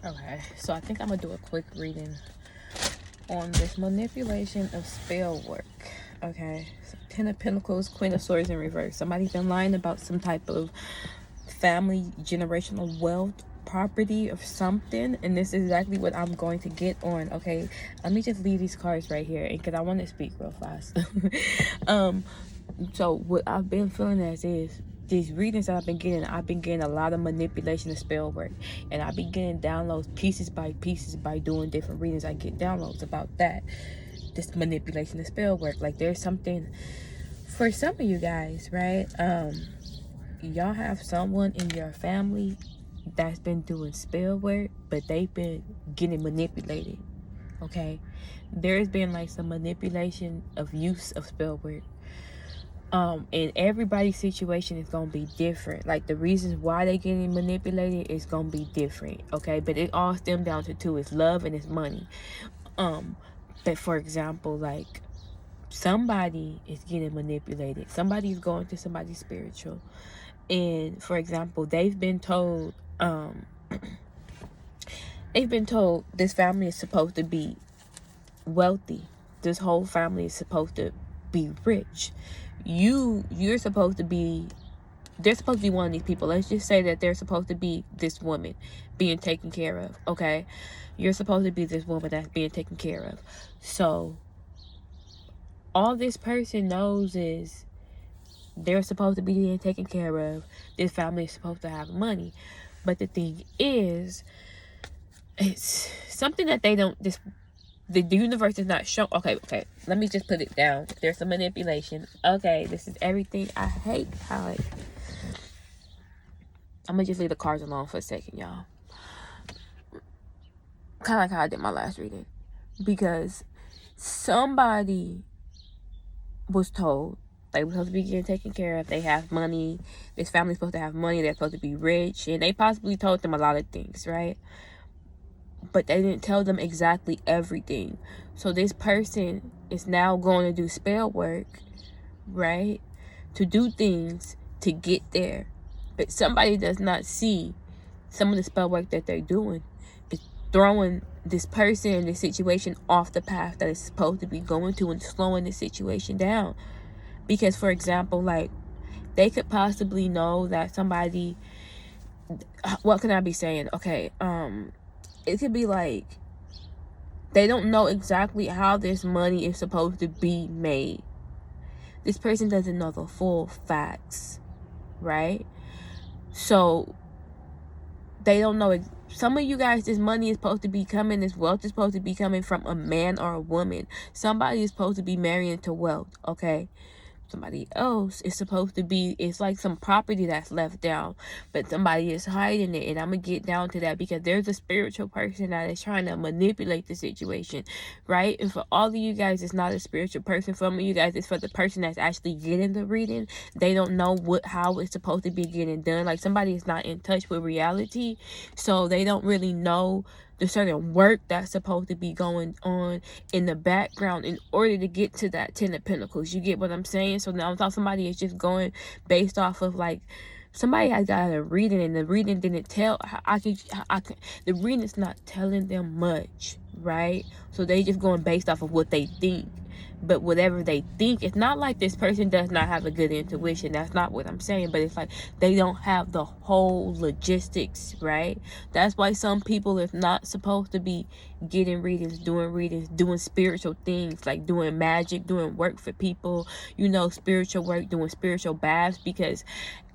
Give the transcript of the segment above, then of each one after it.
Okay, so I think I'm gonna do a quick reading on this manipulation of spell work. Okay, so Ten of Pentacles, Queen of Swords in reverse. Somebody's been lying about some type of family generational wealth, property, or something, and this is exactly what I'm going to get on. Okay, let me just leave these cards right here, because I want to speak real fast. So what I've been feeling as is these readings that I've been getting a lot of manipulation of spell work, and I've been getting downloads pieces by pieces by doing different readings. I get downloads about that, this manipulation of spell work. Like, there's something for some of you guys, right? Y'all have someone in your family that's been doing spell work, but they've been getting manipulated. Okay, there's been like some manipulation of use of spell work. And everybody's situation is gonna be different. Like, the reasons why they getting manipulated is gonna be different. Okay, but it all stems down to two: it's love and it's money. But for example, like, somebody is getting manipulated. Somebody's going to somebody spiritual, and for example, they've been told this family is supposed to be wealthy. This whole family is supposed to be rich. You're supposed to be, they're supposed to be one of these people. Let's just say that they're supposed to be this woman being taken care of. Okay, you're supposed to be this woman that's being taken care of. So all this person knows is they're supposed to be being taken care of. This family is supposed to have money. But the thing is, it's something that they don't, the universe is not show. Okay, let me just put it down. There's some manipulation. Okay, this is everything. I hate how I'm gonna just leave the cards alone for a second, y'all. Kind of like how I did my last reading, because somebody was told they were supposed to be getting taken care of. They have money. This family's supposed to have money. They're supposed to be rich, and they possibly told them a lot of things, right? But they didn't tell them exactly everything. So this person is now going to do spell work, right? To do things to get there. But somebody does not see some of the spell work that they're doing. It's throwing this person and this situation off the path that it's supposed to be going to, and slowing the situation down. Because, for example, like, they could possibly know that somebody, what can I be saying? Okay, it could be like they don't know exactly how this money is supposed to be made. This person doesn't know the full facts, right? So they don't know. Some of you guys, this money is supposed to be coming, this wealth is supposed to be coming from a man or a woman. Somebody is supposed to be marrying to wealth, okay? Somebody else is supposed to be, it's like some property that's left down, but somebody is hiding it. And I'm gonna get down to that, because there's a spiritual person that is trying to manipulate the situation, right? And for all of you guys, it's not a spiritual person. For some of you guys, it's for the person that's actually getting the reading. They don't know how it's supposed to be getting done. Like, somebody is not in touch with reality, so they don't really know the certain work that's supposed to be going on in the background in order to get to that Ten of Pentacles. You get what I'm saying? So now somebody is just going based off of, like, somebody has got a reading, and the reading didn't tell. The reading is not telling them much, right? So they just going based off of what they think. But whatever they think, it's not like this person does not have a good intuition. That's not what I'm saying. But it's like they don't have the whole logistics, right? That's why some people is not supposed to be getting readings, doing spiritual things, like doing magic, doing work for people, spiritual work, doing spiritual baths, because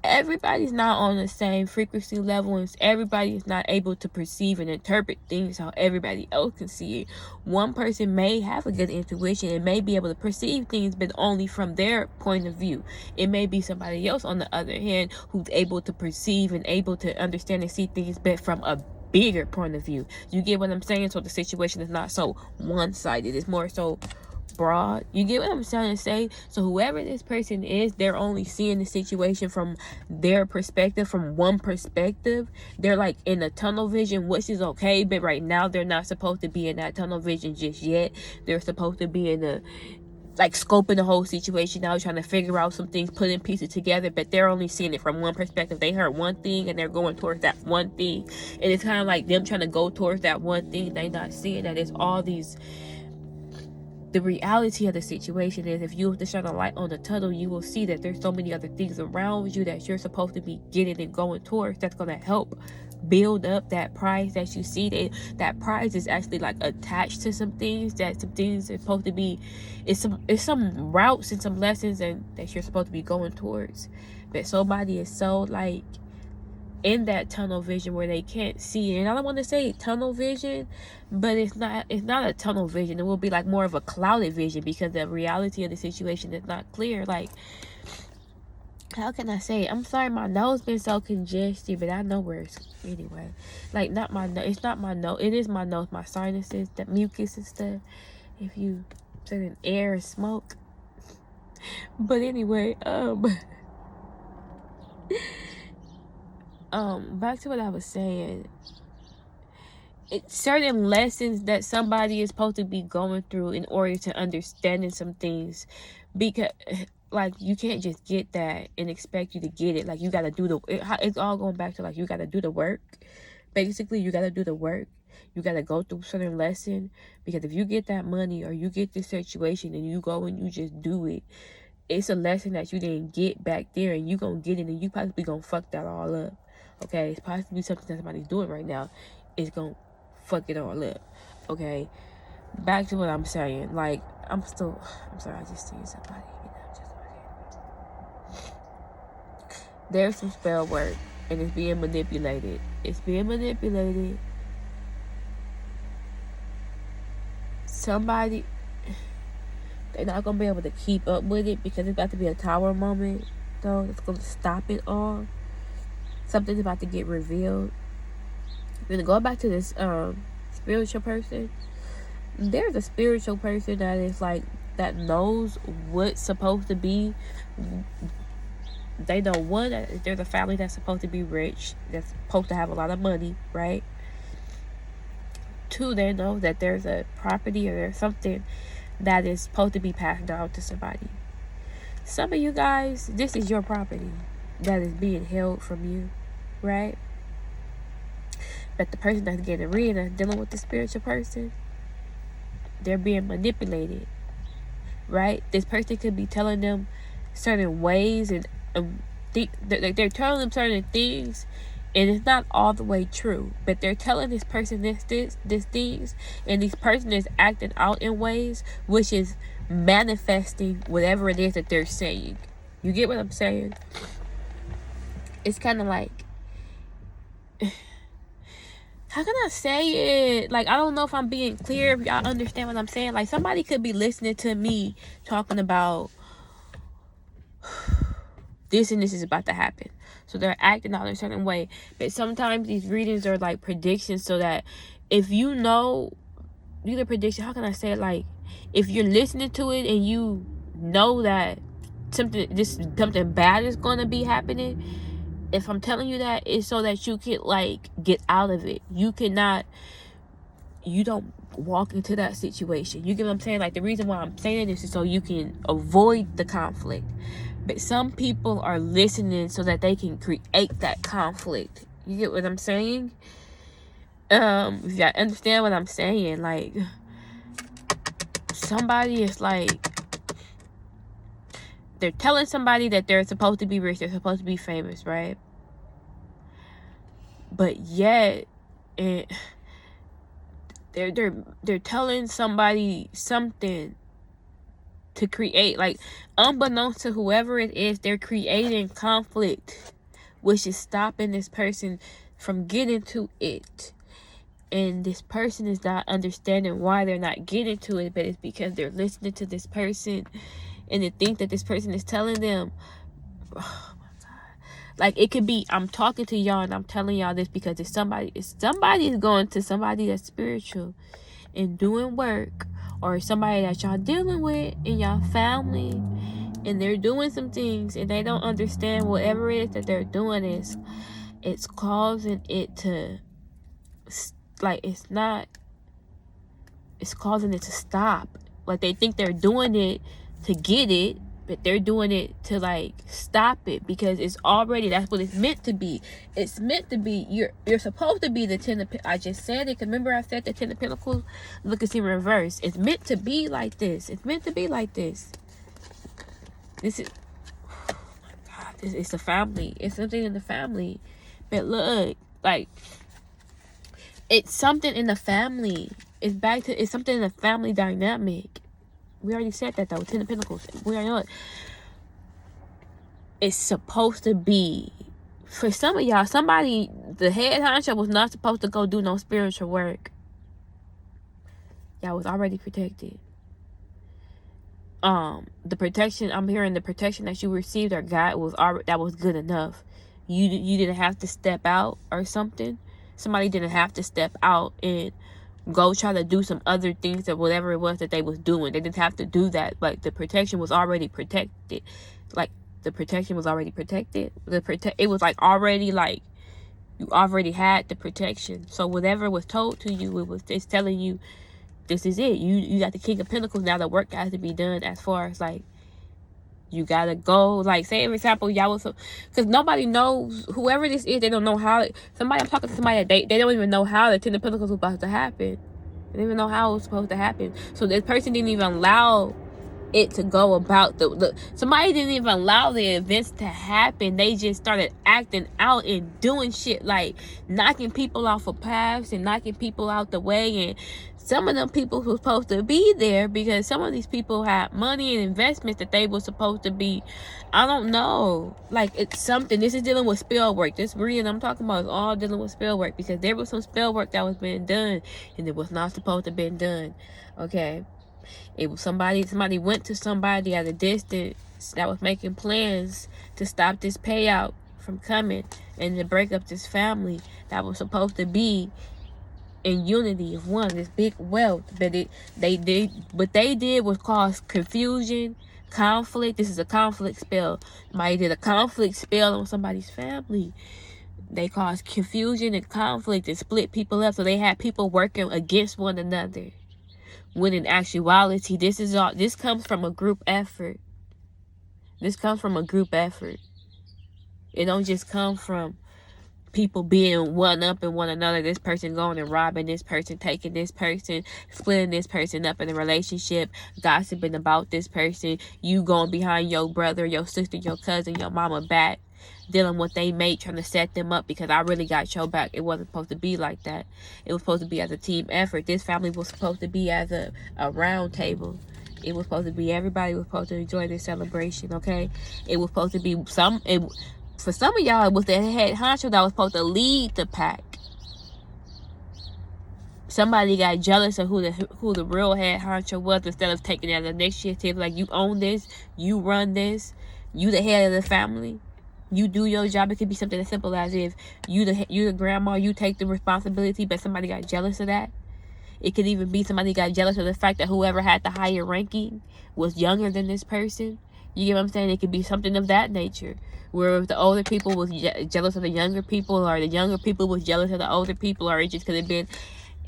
everybody's not on the same frequency level, and everybody is not able to perceive and interpret things how everybody else can see it. One person may have a good intuition and may be able to perceive things, but only from their point of view. It may be somebody else, on the other hand, who's able to perceive and able to understand and see things, but from a bigger point of view. You get what I'm saying? So the situation is not so one-sided. It's more so broad. You get what I'm trying to say? So whoever this person is, they're only seeing the situation from their perspective, from one perspective. They're like in a tunnel vision, which is okay, but right now they're not supposed to be in that tunnel vision just yet. They're supposed to be in like scoping the whole situation out, trying to figure out some things, putting pieces together, but they're only seeing it from one perspective. They heard one thing and they're going towards that one thing, and it's kind of like them trying to go towards that one thing. They not seeing that it's all these. The reality of the situation is, if you have to shine a light on the tunnel, you will see that there's so many other things around you that you're supposed to be getting and going towards, that's going to help build up that prize that you see. That prize is actually like attached to some things, that some things are supposed to be, it's some routes and some lessons and that you're supposed to be going towards. But somebody is so like in that tunnel vision where they can't see it. And I don't want to say tunnel vision, but it's not a tunnel vision. It will be like more of a clouded vision, because the reality of the situation is not clear. Like, how can I say it? I'm sorry, my nose been so congested, but I know where it's, anyway. Like, not my nose, it's not my nose, it is my nose, my sinuses, the mucus and stuff, if you certain air and smoke. But anyway, back to what I was saying. It's certain lessons that somebody is supposed to be going through in order to understanding some things, because like you can't just get that and expect you to get it. Like, you got to do the, it's all going back to like, you got to do the work. Basically, you got to do the work. You got to go through certain lesson, because if you get that money or you get this situation and you go and you just do it, it's a lesson that you didn't get back there, and you gonna get it and you possibly gonna fuck that all up. Okay, it's possibly something that somebody's doing right now. It's gonna fuck it all up. Okay, back to what I'm saying. Like, I'm sorry, I just seen somebody. There's some spell work, and it's being manipulated. It's being manipulated. Somebody, they're not gonna be able to keep up with it, because it's about to be a tower moment, though. It's gonna stop it all. Something's about to get revealed. Then go back to this spiritual person. There's a spiritual person that is like, that knows what's supposed to be. They know, one, that there's a family that's supposed to be rich, that's supposed to have a lot of money, right? Two, they know that there's a property or there's something that is supposed to be passed down to somebody. Some of you guys, this is your property that is being held from you, right? But the person that's getting rid of, dealing with the spiritual person, they're being manipulated, right? This person could be telling them certain ways, and they're telling them certain things, and it's not all the way true, but they're telling this person this things, and this person is acting out in ways which is manifesting whatever it is that they're saying. You get what I'm saying? It's kind of like, how can I say it? Like, I don't know if I'm being clear, if y'all understand what I'm saying. Like, somebody could be listening to me talking about this and this is about to happen, so they're acting out in a certain way. But sometimes these readings are like predictions, so that if you know, these are predictions, how can I say it? Like, if you're listening to it and you know that something bad is going to be happening, if I'm telling you that, it's so that you can like get out of it. You don't walk into that situation. You get what I'm saying? Like, the reason why I'm saying this is so you can avoid the conflict. But some people are listening so that they can create that conflict. You get what I'm saying? If y'all understand what I'm saying, like, somebody is like, they're telling somebody that they're supposed to be rich, they're supposed to be famous, right? But yet, they're telling somebody something to create, like, unbeknownst to whoever it is, they're creating conflict, which is stopping this person from getting to it. And this person is not understanding why they're not getting to it, but it's because they're listening to this person and they think that this person is telling them. Oh my God. Like, it could be, I'm talking to y'all and I'm telling y'all this because somebody is going to somebody that's spiritual and doing work, or somebody that y'all dealing with in y'all family, and they're doing some things and they don't understand whatever it is that they're doing is, it's causing it to, like, it's causing it to stop. Like, they think they're doing it to get it, but they're doing it to like stop it, because it's already, that's what it's meant to be. It's meant to be, you're supposed to be the 10 of I just said it, because remember I said the 10 of Pentacles. Look, it's in reverse. It's meant to be like this. It's meant to be like this. This is, oh my God, it's a family. It's something in the family. But look, like, it's something in the family. It's something in the family dynamic. We already said that though. 10 of Pentacles. We already know it. It's supposed to be, for some of y'all, somebody, the head honcho was not supposed to go do no spiritual work. Y'all was already protected. The protection, I'm hearing the protection that you received or got was already, that was good enough. You didn't have to step out or something. Somebody didn't have to step out and go try to do some other things or whatever it was that they was doing. They didn't have to do that. Like, the protection was already protected. Like, the protection was already protected. It was like already, like, you already had the protection. So whatever was told to you, it's telling you, this is it. You got the King of Pentacles. Now the work has to be done, as far as like, you gotta go. Like, say for example, y'all was, because nobody knows, whoever this is, they don't know how I'm talking to somebody that they don't even know how the 10 of Pentacles was about to happen. They didn't even know how it was supposed to happen. So this person didn't even allow it to go about somebody didn't even allow the events to happen. They just started acting out and doing shit, like knocking people off of paths and knocking people out the way. And some of them people who were supposed to be there, because some of these people had money and investments that they were supposed to be, I don't know, like, it's something. This is dealing with spell work. This reading I'm talking about is all dealing with spell work, because there was some spell work that was being done and it was not supposed to have been done. Okay, it was somebody went to somebody at a distance that was making plans to stop this payout from coming and to break up this family that was supposed to be in unity of one, this big wealth. But what they did was cause confusion, conflict. This is a conflict spell. Somebody did a conflict spell on somebody's family. They caused confusion and conflict and split people up. So they had people working against one another. When in actuality, this comes from a group effort. This comes from a group effort. It don't just come from people being one up in one another. This person going and robbing this person, taking this person, splitting this person up in a relationship, gossiping about this person, you going behind your brother, your sister, your cousin, your mama back, dealing with they mate, trying to set them up because I really got your back. It wasn't supposed to be like that. It was supposed to be as a team effort. This family was supposed to be as a round table. It was supposed to be, everybody was supposed to enjoy this celebration, okay? It was supposed to be for some of y'all, it was the head honcho that was supposed to lead the pack. Somebody got jealous of who the real head honcho was, instead of taking that initiative. Like, you own this, you run this, you the head of the family, you do your job. It could be something as simple as if you the grandma, you take the responsibility, but somebody got jealous of that. It could even be somebody got jealous of the fact that whoever had the higher ranking was younger than this person. You get what I'm saying? It could be something of that nature, where if the older people was jealous of the younger people, or the younger people was jealous of the older people, or it just could have been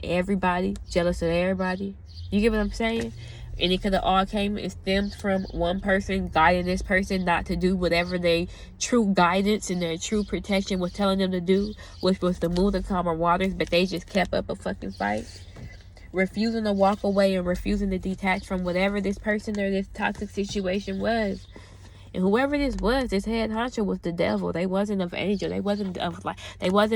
everybody jealous of everybody. You get what I'm saying? And it could have all came and stemmed from one person guiding this person not to do whatever their true guidance and their true protection was telling them to do, which was to move the calmer waters, but they just kept up a fucking fight. Refusing to walk away and refusing to detach from whatever this person or this toxic situation was. And whoever this was, this head honcho was the devil. They wasn't of angel. They wasn't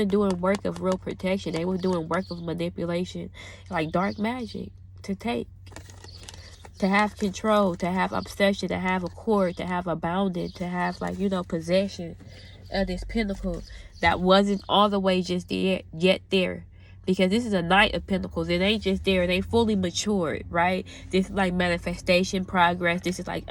doing work of real protection. They were doing work of manipulation, like dark magic, to have control, to have obsession, to have a cord, to have abounded, to have, like, possession of this pinnacle that wasn't all the way just yet there. Because this is a Knight of Pentacles. It ain't just there. It ain't fully matured, right? This is like manifestation, progress. This is like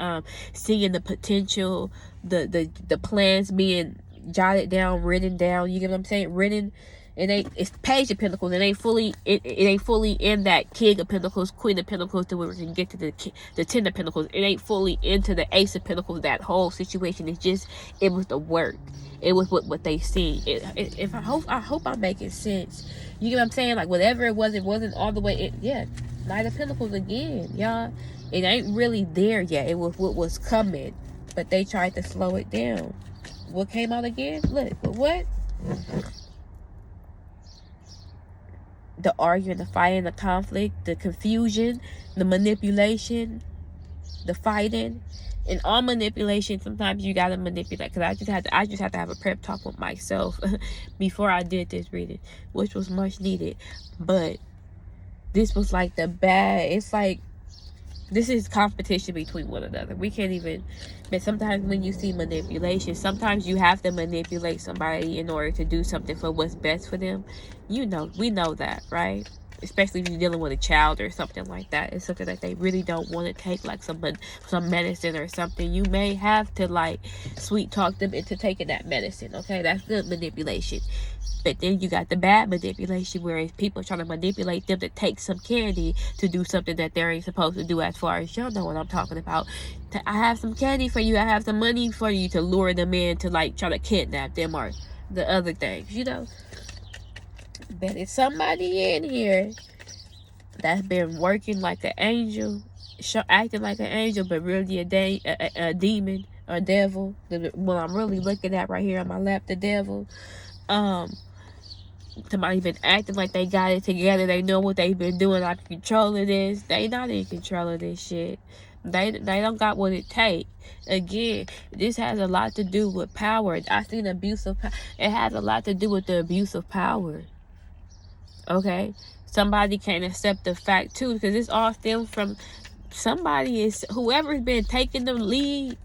seeing the potential, the plans being jotted down, written down. You get what I'm saying? Written. It's Page of Pentacles. It ain't fully in that King of Pentacles, Queen of Pentacles, to where we can get to the 10 of Pentacles. It ain't fully into the Ace of Pentacles. That whole situation. It was the work. It was what they see. I hope I'm making sense. You get what I'm saying? Like, whatever it wasn't all the way. Knight of Pentacles again, y'all. It ain't really there yet. It was what was coming, but they tried to slow it down. What came out again? Look, what? The arguing, the fighting, the conflict, the confusion, the manipulation, the fighting. And all manipulation, sometimes you gotta manipulate. Because I just had to have a prep talk with myself before I did this reading, which was much needed. But this was like the bad. It's like this is competition between one another. We can't even. But sometimes when you see manipulation, sometimes you have to manipulate somebody in order to do something for what's best for them. You know, we know that, right? Especially if you're dealing with a child or something like that. It's something that they really don't want to take, like some medicine or something. You may have to like sweet talk them into taking that medicine. Okay, that's good manipulation. But then you got the bad manipulation, where people trying to manipulate them to take some candy to do something that they ain't supposed to do. As far as y'all know what I'm talking about. I have some candy for you. I have some money for you, to lure them in to like try to kidnap them or the other things, you know. But it's somebody in here that's been working like an angel, acting like an angel, but really a demon or devil. What I'm really looking at right here on my lap, the devil. Somebody been acting like they got it together. They know what they've been doing. I'm controlling this. They not in control of this shit. They don't got what it takes. Again, this has a lot to do with power. I seen abuse of power. It has a lot to do with the abuse of power. Okay? Somebody can't accept the fact too, because it's all stems from whoever's been taking the lead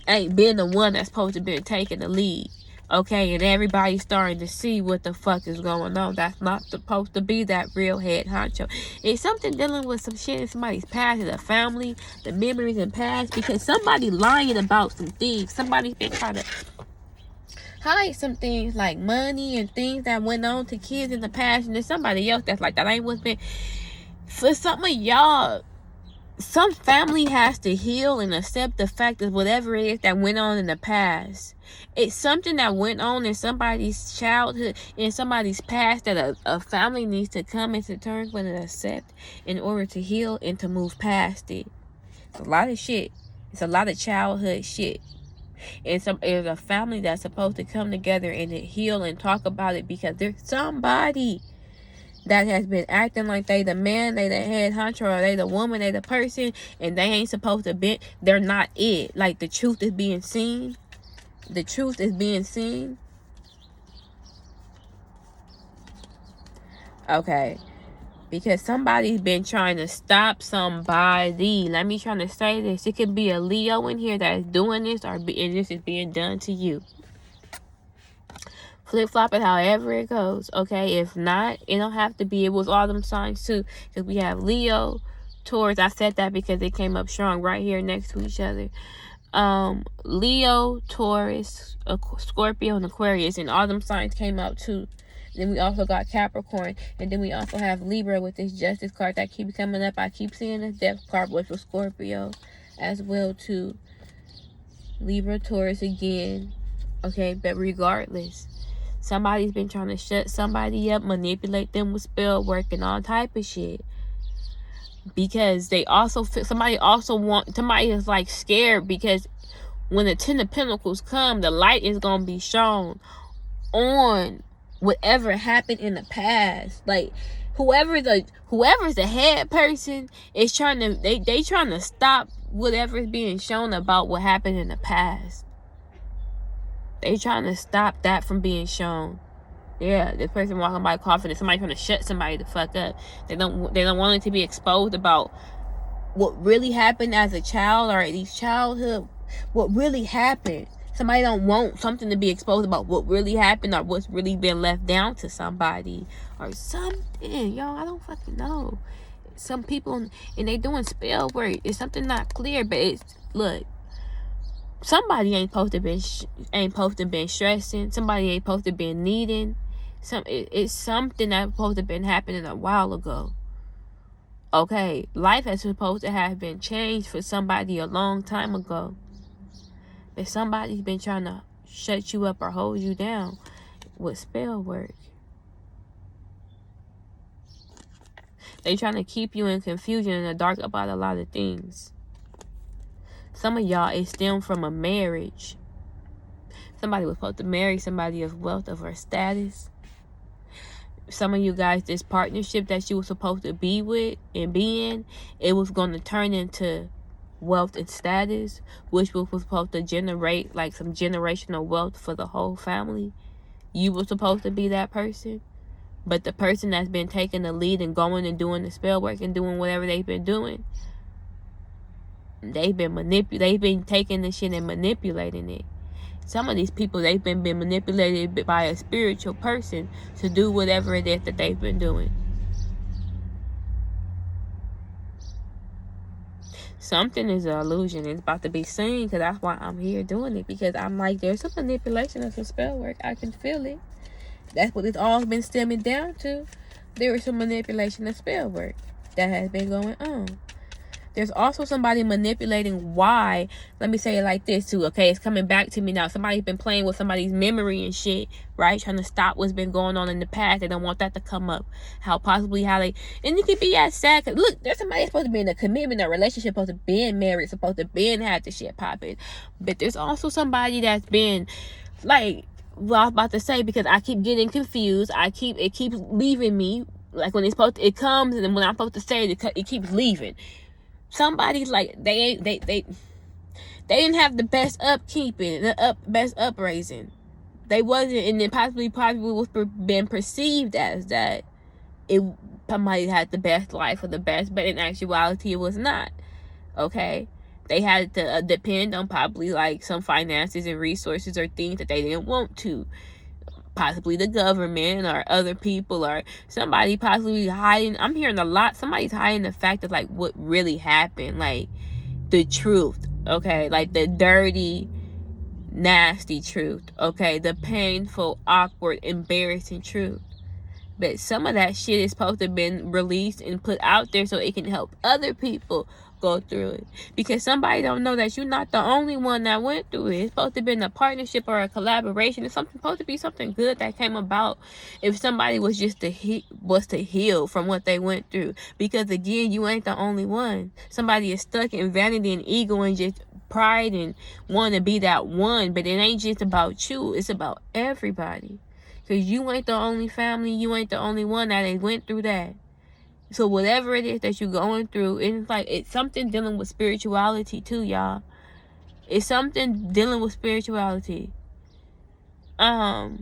ain't been the one that's supposed to been taking the lead. Okay, and everybody's starting to see what the fuck is going on. That's not supposed to be that real head honcho. It's something dealing with some shit in somebody's past, in the family, the memories and past, because somebody lying about some things. Somebody's been trying to hide some things like money and things that went on to kids in the past, and there's somebody else that's like, that ain't what's been. For some of y'all, some family has to heal and accept the fact that whatever it is that went on in the past, it's something that went on in somebody's childhood, in somebody's past, that a family needs to come into terms with and accept in order to heal and to move past it. It's a lot of shit. It's a lot of childhood shit. It's a family that's supposed to come together and heal and talk about it, because there's somebody that has been acting like they the man, they the head honcho, or they the woman, they the person, and they ain't supposed to be. They're not it. Like, the truth is being seen. The truth is being seen. Okay. Because somebody's been trying to stop somebody. Let me try to say this. It could be a Leo in here that is doing this, and this is being done to you. Flip-flop it however it goes, okay? If not, it don't have to be. It was all them signs too, because we have Leo, Taurus. I said that because they came up strong right here next to each other. Leo, Taurus, Scorpio, and Aquarius, and all them signs came out too. Then we also got Capricorn, and then we also have Libra with this Justice card that keeps coming up. I keep seeing this Death card, which was Scorpio as well too. Libra, Taurus again, okay? But regardless, somebody's been trying to shut somebody up, manipulate them with spell work and all type of shit. Because somebody is like scared, because when the 10 of Pentacles come, the light is going to be shown on whatever happened in the past. Like, whoever's the head person is trying to, they trying to stop whatever's being shown about what happened in the past. They trying to stop that from being shown. Yeah, this person walking by coughing, and somebody trying to shut somebody the fuck up. They don't want it to be exposed about what really happened as a child, or at least childhood. What really happened. Somebody don't want something to be exposed about what really happened, or what's really been left down to somebody or something. Yo, I don't fucking know. Some people, and they doing spell work. It's something not clear, but it's, look. Somebody ain't supposed to been stressing. Somebody ain't supposed to been needing. It's something that's supposed to been happening a while ago. Okay, life is supposed to have been changed for somebody a long time ago. But somebody's been trying to shut you up or hold you down with spell work. They trying to keep you in confusion and the dark about a lot of things. Some of y'all, it stemmed from a marriage. Somebody was supposed to marry somebody of wealth, of her status. Some of you guys, this partnership that you were supposed to be with and be in, it was going to turn into wealth and status, which was supposed to generate like some generational wealth for the whole family. You were supposed to be that person. But the person that's been taking the lead and going and doing the spell work and doing whatever they've been doing, they've been taking the shit and manipulating it. Some of these people, they've been manipulated by a spiritual person to do whatever it is that they've been doing. Something is an illusion. It's about to be seen, because that's why I'm here doing it. Because I'm like, there's some manipulation of some spell work. I can feel it. That's what it's all been stemming down to. There is some manipulation of spell work that has been going on. There's also somebody manipulating why. Let me say it like this too, okay? It's coming back to me now. Somebody's been playing with somebody's memory and shit, right? Trying to stop what's been going on in the past. They don't want that to come up. And it could be as sad. Cause look, there's somebody supposed to be in a commitment, a relationship, supposed to be married, supposed to be had the shit popping. But there's also somebody that's been like, well, I was about to say, because I keep getting confused. It keeps leaving me. Like when it comes, and then when I'm supposed to say it keeps leaving. Somebody's like, they didn't have the best upkeeping, best upraising. They wasn't, and then probably was been perceived as that. Somebody had the best life or the best, but in actuality, it was not. Okay, they had to depend on probably like some finances and resources or things that they didn't want to. Possibly the government or other people or somebody possibly hiding. I'm hearing a lot. Somebody's hiding the fact of like what really happened, like the truth. Okay, like the dirty, nasty truth. Okay, the painful, awkward, embarrassing truth. But some of that shit is supposed to have been released and put out there so it can help other people go through it. Because somebody don't know that you're not the only one that went through it. It's supposed to have been a partnership or a collaboration. It's supposed to be something good that came about if somebody was just to heal from what they went through. Because again, you ain't the only one. Somebody is stuck in vanity and ego and just pride and want to be that one. But it ain't just about you. It's about everybody. Because you ain't the only family. You ain't the only one that ain't went through that. So whatever it is that you're going through, it's something dealing with spirituality too, y'all. It's something dealing with spirituality. You're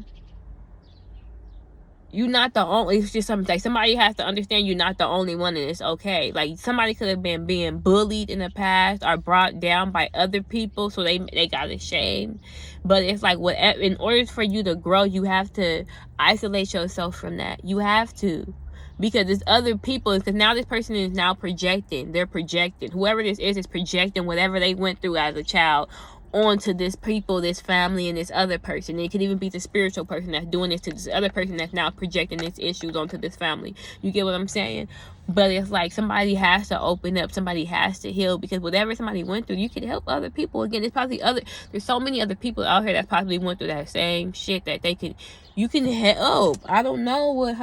not the only. It's just something like somebody has to understand you're not the only one, and it's okay. Like somebody could have been being bullied in the past or brought down by other people, so they got ashamed. But it's like whatever. In order for you to grow, you have to isolate yourself from that. You have to. Because there's other people, because now this person is now projecting. They're projecting. Whoever this is projecting whatever they went through as a child onto this people, this family, and this other person. It could even be the spiritual person that's doing this to this other person that's now projecting its issues onto this family. You get what I'm saying? But it's like somebody has to open up. Somebody has to heal, because whatever somebody went through, you can help other people. Again, there's so many other people out here that probably went through that same shit that you can help. I don't know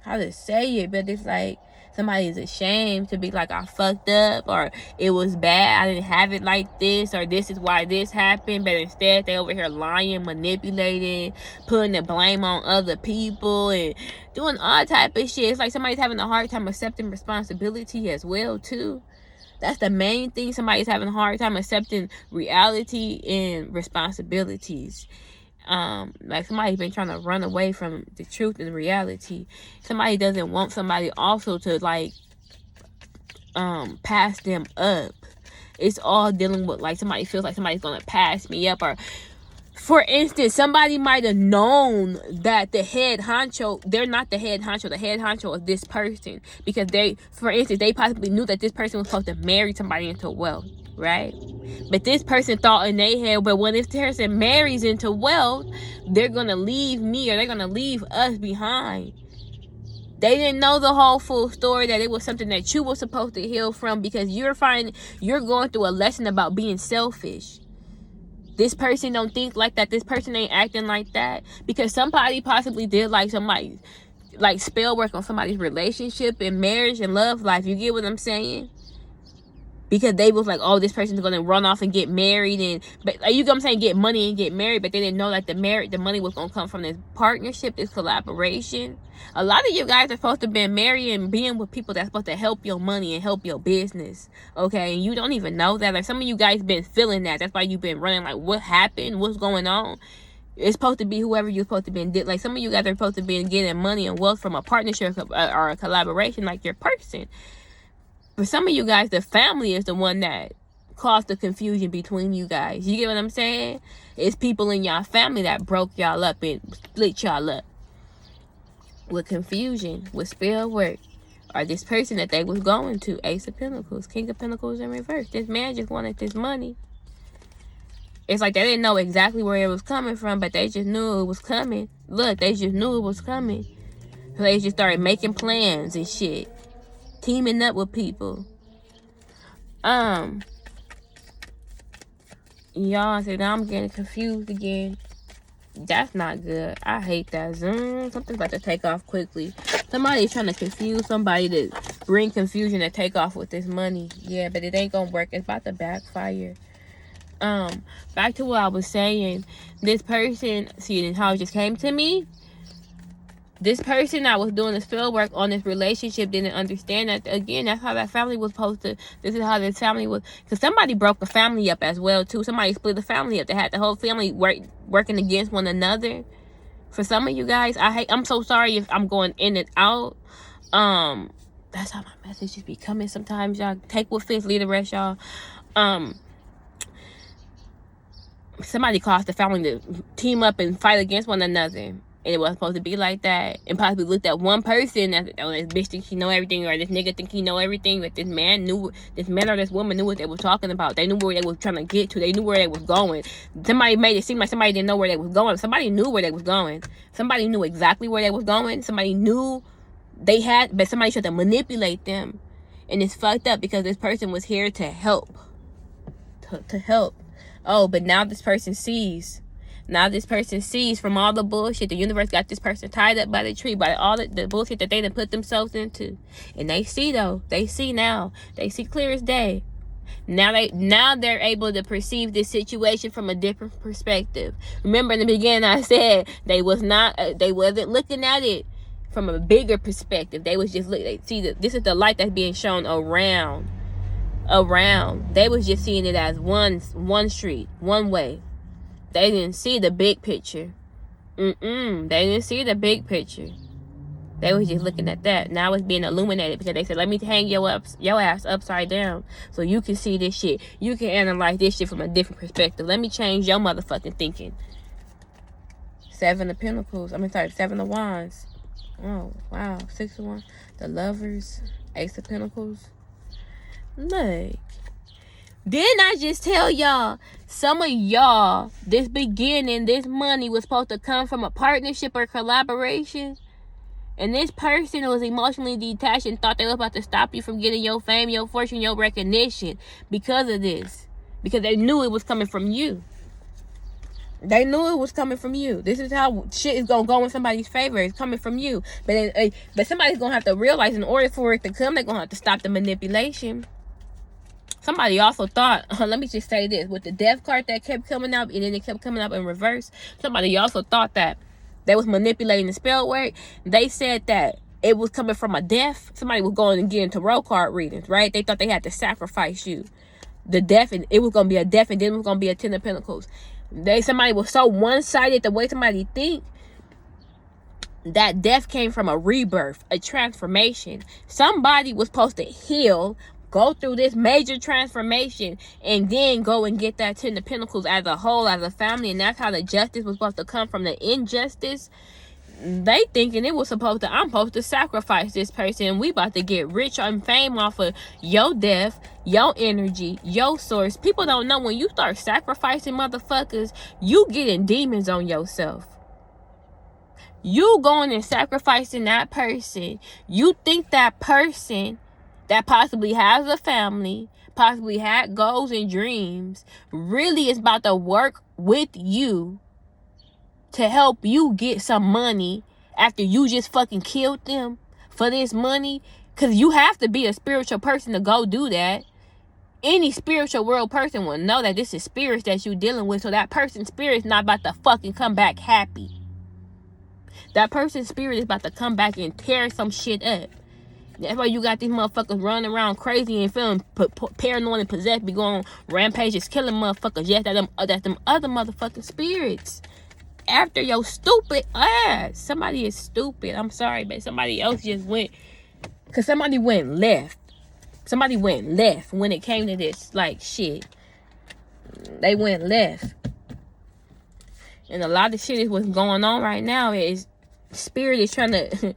how to say it, but it's like somebody's ashamed to be like, I fucked up, or it was bad, I didn't have it like this, or this is why this happened. But instead they over here lying, manipulating, putting the blame on other people and doing all type of shit. It's like somebody's having a hard time accepting responsibility as well too. That's the main thing. Somebody's having a hard time accepting reality and responsibilities. Like somebody's been trying to run away from the truth and reality. Somebody doesn't want somebody also to like pass them up. It's all dealing with like somebody feels like somebody's gonna pass me up. Or for instance, somebody might have known that the head honcho, they're not the head honcho. The head honcho is this person, because they possibly knew that this person was supposed to marry somebody into wealth, right? But this person thought in their head, but when this person marries into wealth, they're gonna leave me, or they're gonna leave us behind. They didn't know the whole full story, that it was something that you were supposed to heal from, because you're going through a lesson about being selfish. This person don't think like that. This person ain't acting like that because somebody possibly did like somebody like spell work on somebody's relationship and marriage and love life. You get what I'm saying? Because they was like, oh, this person's gonna run off and get married, and but like, you know what I'm saying, get money and get married, but they didn't know like the money was gonna come from this partnership, this collaboration. A lot of you guys are supposed to be married and being with people that's supposed to help your money and help your business, okay? And you don't even know that. Like, some of you guys been feeling that. That's why you've been running like, what happened? What's going on? It's supposed to be whoever you're supposed to be in. Like, some of you guys are supposed to be getting money and wealth from a partnership or a collaboration, like your person. For some of you guys, the family is the one that caused the confusion between you guys. You get what I'm saying? It's people in y'all family that broke y'all up and split y'all up with confusion, with spell work, or this person that they was going to. Ace of Pentacles, King of Pentacles in reverse. This man just wanted this money. It's like they didn't know exactly where it was coming from, but they just knew it was coming. Look, they just knew it was coming. So they just started making plans and shit. Teaming up with people. Y'all said, now I'm getting confused again. That's not good. I hate that. Something's about to take off quickly. Somebody's trying to confuse somebody to bring confusion to take off with this money. Yeah, but it ain't gonna work. It's about to backfire. Back to what I was saying. This person, see how it just came to me? This person that was doing the spell work on this relationship didn't understand that. Again, that's how that family was supposed to. This is how this family was. Because somebody broke the family up as well, too. Somebody split the family up. They had the whole family working against one another. For some of you guys, I'm so sorry if I'm going in and out. That's how my messages be coming sometimes, y'all. Take what fits, leave the rest, y'all. Somebody caused the family to team up and fight against one another. And it wasn't supposed to be like that. And possibly looked at one person as, oh, this bitch thinks she know everything, or this nigga think he know everything. But this man or this woman knew what they were talking about. They knew where they was trying to get to. They knew where they was going. Somebody made it seem like somebody didn't know where they was going. Somebody knew where they was going. Somebody knew exactly where they was going. Somebody knew they had, but somebody tried to manipulate them. And it's fucked up because this person was here to help. To help. Oh, but now this person sees. Now this person sees from all the bullshit. The universe got this person tied up by the tree, by all the bullshit that they done put themselves into. And they see, though. They see now. They see clear as day. Now they're able to perceive this situation from a different perspective. Remember in the beginning I said they wasn't looking at it from a bigger perspective. They was just looking. This is the light that's being shown around. They was just seeing it as one street, one way. They didn't see the big picture. They didn't see the big picture. They was just looking at that. Now it's being illuminated because they said, let me hang your ass upside down so you can see this shit. You can analyze this shit from a different perspective. Let me change your motherfucking thinking. 7 of Pentacles. Seven of Wands. Oh, wow. 6 of Wands. The Lovers. Ace of Pentacles. Look. Didn't I just tell y'all, some of y'all, this money was supposed to come from a partnership or collaboration? And this person was emotionally detached and thought they were about to stop you from getting your fame, your fortune, your recognition because of this. Because they knew it was coming from you. They knew it was coming from you. This is how shit is going to go in somebody's favor. It's coming from you. But somebody's going to have to realize in order for it to come, they're going to have to stop the manipulation. Somebody also thought, let me just say this, with the death card that kept coming up, and then it kept coming up in reverse, somebody also thought that they was manipulating the spell work. They said that it was coming from a death. Somebody was going and getting tarot card readings, right? They thought they had to sacrifice you. The death, and it was going to be a death, and then it was going to be a 10 of Pentacles. Somebody was so one-sided the way somebody think. That death came from a rebirth, a transformation. Somebody was supposed to heal, go through this major transformation, and then go and get that 10 of Pentacles as a whole, as a family. And that's how the justice was supposed to come from the injustice. They thinking I'm supposed to sacrifice this person, and we about to get rich on fame off of your death, your energy, your source. People don't know, when you start sacrificing motherfuckers, you getting demons on yourself. You going and sacrificing that person. You think that person that possibly has a family, possibly had goals and dreams, really is about to work with you to help you get some money after you just fucking killed them for this money. Because you have to be a spiritual person to go do that. Any spiritual world person will know that this is spirits that you're dealing with. So that person's spirit is not about to fucking come back happy. That person's spirit is about to come back and tear some shit up. That's why you got these motherfuckers running around crazy and feeling paranoid and possessed, be going on rampages, killing motherfuckers. Yes, that's them other motherfucking spirits after your stupid ass. Somebody is stupid. I'm sorry, but somebody else just went, because somebody went left. Somebody went left when it came to this, like, shit. They went left. And a lot of shit is what's going on right now is spirit is trying to...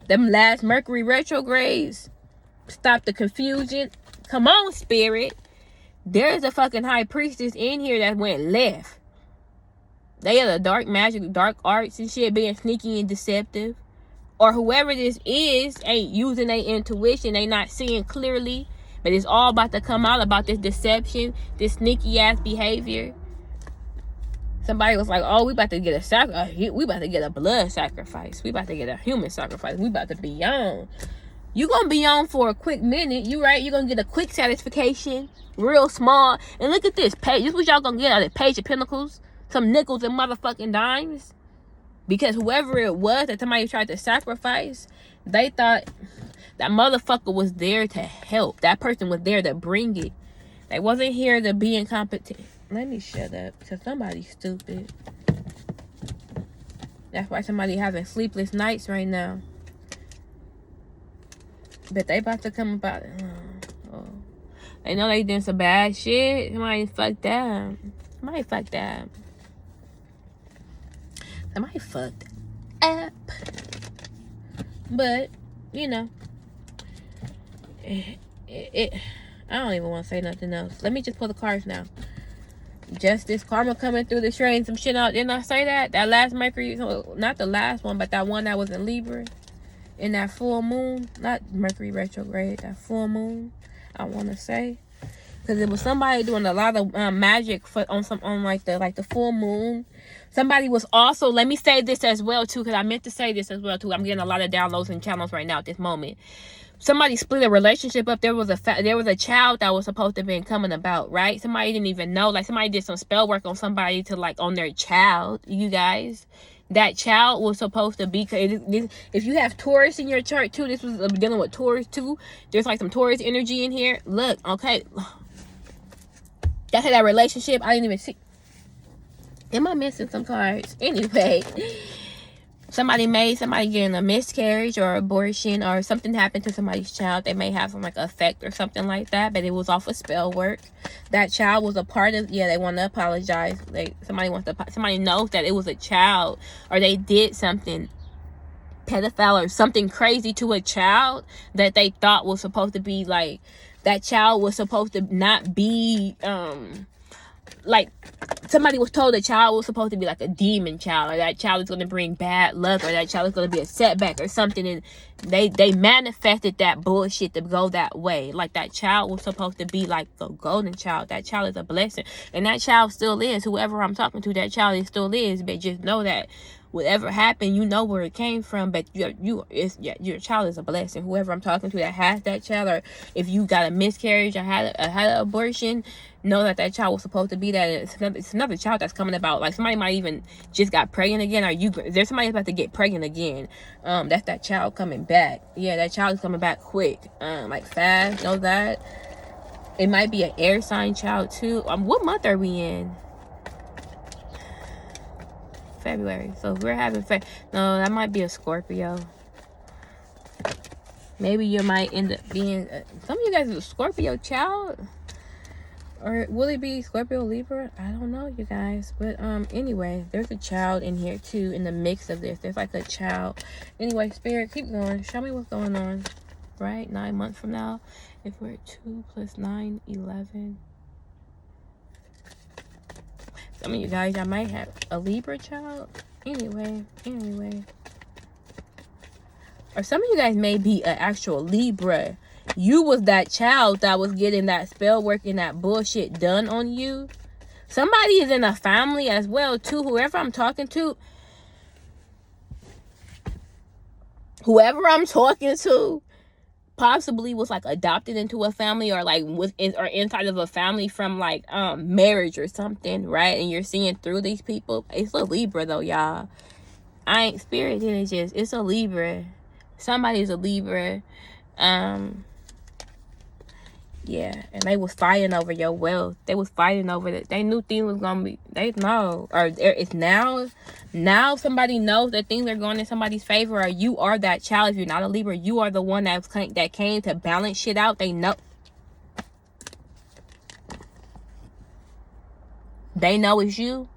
Them last Mercury retrogrades, stop the confusion. Come on, spirit. There's a fucking high priestess in here that went left. They are the dark magic, dark arts and shit, being sneaky and deceptive. Or whoever this is ain't using their intuition. They not seeing clearly. But it's all about to come out about this deception, this sneaky ass behavior. Somebody was like, oh, we about to get we about to get a blood sacrifice. We about to get a human sacrifice. We about to be on. You gonna be on for a quick minute. You right? You gonna get a quick satisfaction. Real small. And look at this page. This is what y'all gonna get out of the Page of Pentacles. Some nickels and motherfucking dimes. Because whoever it was that somebody tried to sacrifice, they thought that motherfucker was there to help. That person was there to bring it. They wasn't here to be incompetent. Let me shut up, because somebody's stupid. That's why somebody having sleepless nights right now. But they about to come about it. Oh. They know they doing some bad shit. Somebody fucked up. Somebody fucked up. Somebody fucked up. But, you know. I don't even want to say nothing else. Let me just pull the cards now. Justice, karma coming through to straighten some shit out. Didn't I say that? That last Mercury, not the last one, but that one that was in Libra. In that full moon. Not Mercury retrograde. That full moon, I want to say. Because it was somebody doing a lot of magic on the full moon. Somebody was also, let me say this as well too, because I meant to say this as well too. I'm getting a lot of downloads and channels right now at this moment. Somebody split a relationship up. There was a child that was supposed to have been coming about, right? Somebody didn't even know. Like, somebody did some spell work on somebody to, like, on their child, you guys. That child was supposed to be, if you have Taurus in your chart too, this was dealing with Taurus too. There's like some Taurus energy in here. Look, okay. That's that relationship. I didn't even see. Am I missing some cards? Anyway. Somebody getting a miscarriage or abortion or something happened to somebody's child. They may have some like effect or something like that, but it was off of spell work. That child was a part of, they want to apologize. Somebody knows that it was a child, or they did something pedophile or something crazy to a child that they thought was supposed to be like, that child was supposed to not be, like, somebody was told the child was supposed to be like a demon child, or that child is going to bring bad luck, or that child is going to be a setback or something, and they manifested that bullshit to go that way. Like, that child was supposed to be like the golden child. That child is a blessing, and that child still is. Whoever I'm talking to, that child still is. But just know that whatever happened, you know where it came from, but your child is a blessing. Whoever I'm talking to that has that child, or if you got a miscarriage or had an abortion, know that child was supposed to be that. It's another child that's coming about. Like, somebody might even just got pregnant again, or there's somebody about to get pregnant again. That's that child coming back. Yeah, that child is coming back quick, like fast. Know that. It might be an air sign child too. What month are we in? February. So we're having no, that might be a Scorpio. Maybe you might end up being some of you guys is a Scorpio child, or will it be Scorpio, Libra? I don't know, you guys. But anyway, there's a child in here too in the mix of this. There's like a child. Anyway, Spirit, keep going. Show me what's going on. Right, 9 months from now, if we're 2 + 9, 11. Some of you guys, I might have a Libra child. Anyway. Or some of you guys may be an actual Libra. You was that child that was getting that spell work and that bullshit done on you. Somebody is in a family as well, too. Whoever I'm talking to. whoever I'm talking to possibly was like adopted into a family, or like or inside of a family from like marriage or something, right? And you're seeing through these people. It's a Libra though, y'all. I ain't spirit just it's a Libra. Somebody's a Libra. Yeah, and they was fighting over your wealth. They was fighting over it. They knew things was gonna be. They know, or it's now. Now somebody knows that things are going in somebody's favor, or you are that child. If you're not a Libra, you are the one that came to balance shit out. They know. They know it's you.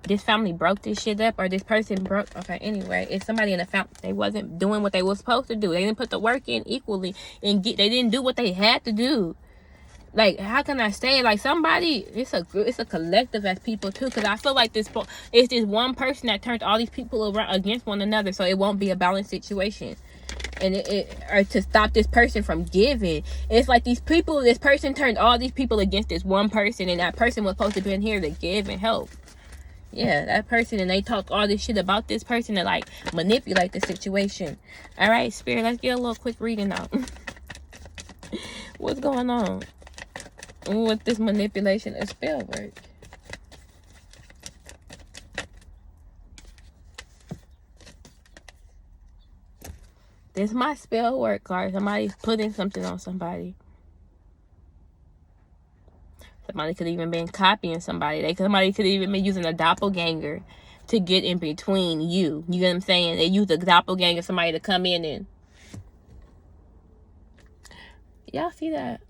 This family broke this shit up, or this person broke. Okay, anyway, it's somebody in the family. They wasn't doing what they was supposed to do. They didn't put the work in equally, and they didn't do what they had to do. Like, how can I say it? Like, somebody, it's a collective as people too, because I feel like it's this one person that turned all these people around against one another, so it won't be a balanced situation. And or to stop this person from giving. It's like this person turned all these people against this one person, and that person was supposed to be in here to give and help. Yeah, that person, and they talk all this shit about this person to like manipulate the situation. All right, Spirit, let's get a little quick reading out. What's going on with this manipulation of spell work? This is my spell work card. Somebody's putting something on somebody. Somebody could even been copying somebody. Somebody could even be using a doppelganger to get in between you. You get what I'm saying? They use a doppelganger, somebody to come in and... Y'all see that?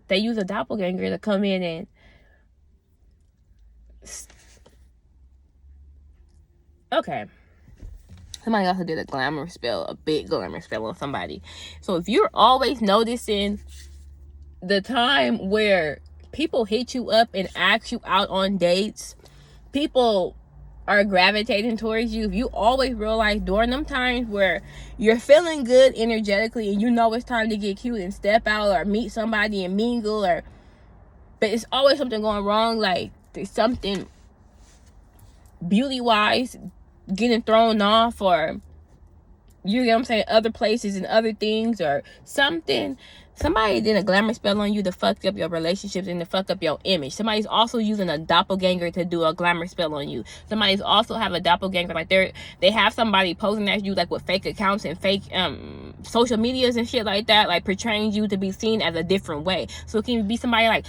They use a doppelganger to come in and... Okay. Somebody also did a glamour spell, a big glamour spell on somebody. So if you're always noticing the time where people hit you up and ask you out on dates, people are gravitating towards you. If you always realize during them times where you're feeling good energetically and you know it's time to get cute and step out or meet somebody and mingle, but it's always something going wrong, like there's something beauty wise getting thrown off, or you get what I'm saying, other places and other things, or something. Somebody did a glamour spell on you to fuck up your relationships and to fuck up your image. Somebody's also using a doppelganger to do a glamour spell on you. Somebody's also have a doppelganger, like they have somebody posing as you, like with fake accounts and fake social medias and shit like that, like portraying you to be seen as a different way. So it can be somebody like,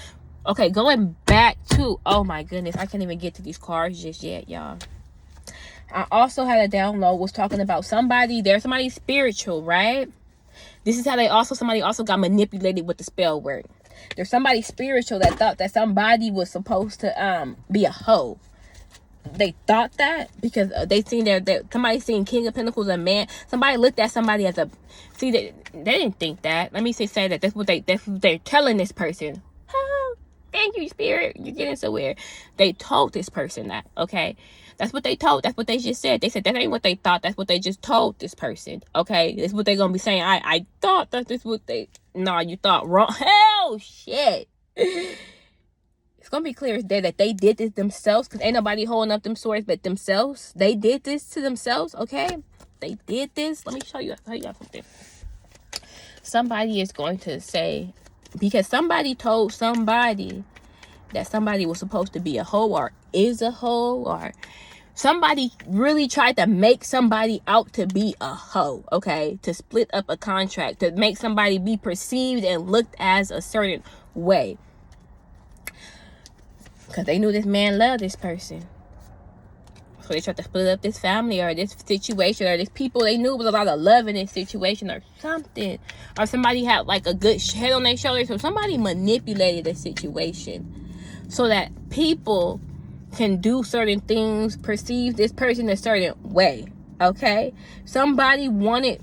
okay, going back to, oh my goodness, I can't even get to these cards just yet, y'all. I also had a download, was talking about somebody spiritual, right? This is how somebody also got manipulated with the spell work. There's somebody spiritual that thought that somebody was supposed to be a hoe. They thought that because they seen that somebody seen King of Pentacles, a man. Somebody looked at somebody as a... See, they didn't think that. Let me say that that's what they're telling this person. Oh, thank you, Spirit. You're getting somewhere. They told this person that, okay? That's what they told. That's what they just said. They said that ain't what they thought. That's what they just told this person. Okay? That's what they're going to be saying. I thought that this what they... No, you thought wrong. Hell, shit. It's going to be clear as day that they did this themselves, because ain't nobody holding up them swords but themselves. They did this to themselves, okay? They did this. Let me show you something. Somebody is going to say, because somebody told somebody that somebody was supposed to be a hoe or is a hoe, or somebody really tried to make somebody out to be a hoe, okay? To split up a contract, to make somebody be perceived and looked as a certain way. Because they knew this man loved this person. So they tried to split up this family or this situation or this people. They knew it was a lot of love in this situation or something. Or somebody had like a good head on their shoulders. So somebody manipulated the situation so that people can do certain things, perceive this person a certain way, okay? Somebody wanted,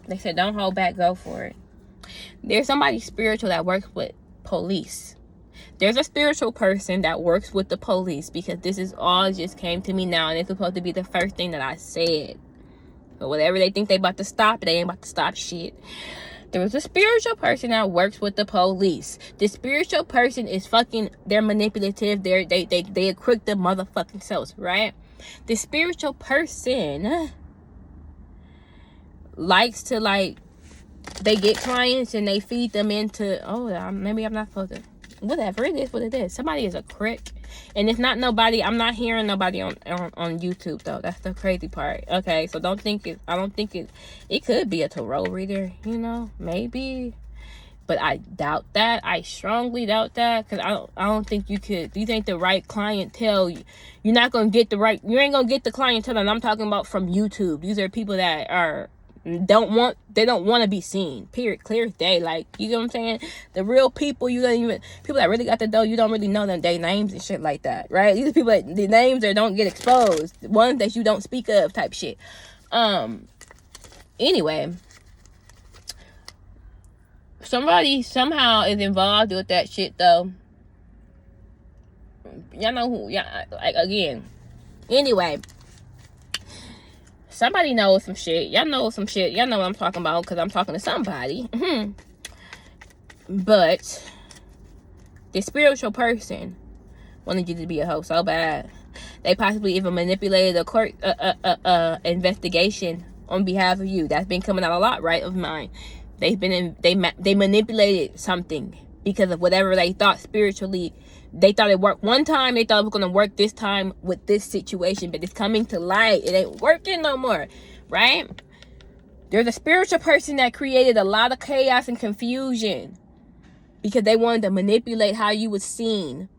they said, don't hold back, go for it. There's somebody spiritual that works with police. There's a spiritual person that works with the police, because this is all just came to me now, and it's supposed to be the first thing that I said. But whatever they think they about to stop, they ain't about to stop shit. There was a spiritual person that works with the police. The spiritual person is fucking, they're manipulative. They equip the motherfucking selves, right? The spiritual person likes to, like, they get clients and they feed them into, maybe I'm not supposed to, whatever, it is what it is. Somebody is a crick, and it's not nobody. I'm not hearing nobody on YouTube though. That's the crazy part. Okay, so I don't think it could be a tarot reader, you know, maybe, but I doubt that. I strongly doubt that, because I don't think you could. You think the right clientele, you're not gonna get you ain't gonna get the clientele, and I'm talking about from YouTube. These are people that don't want to be seen, period, clear as day. Like, you know what I'm saying? The real people, people that really got the dough, you don't really know them, their names and shit like that, right? These are people that the names that don't get exposed, the ones that you don't speak of type shit. Anyway, somebody somehow is involved with that shit though. Y'all know who, like, again. Anyway, somebody knows some shit. Y'all know some shit. Y'all know what I'm talking about, because I'm talking to somebody. But the spiritual person wanted you to be a hoe so bad. They possibly even manipulated a court investigation on behalf of you. That's been coming out a lot, right, of mine. They manipulated something because of whatever they thought spiritually. They thought it worked one time. They thought it was going to work this time with this situation. But it's coming to light. It ain't working no more. Right? There's a spiritual person that created a lot of chaos and confusion because they wanted to manipulate how you was seen.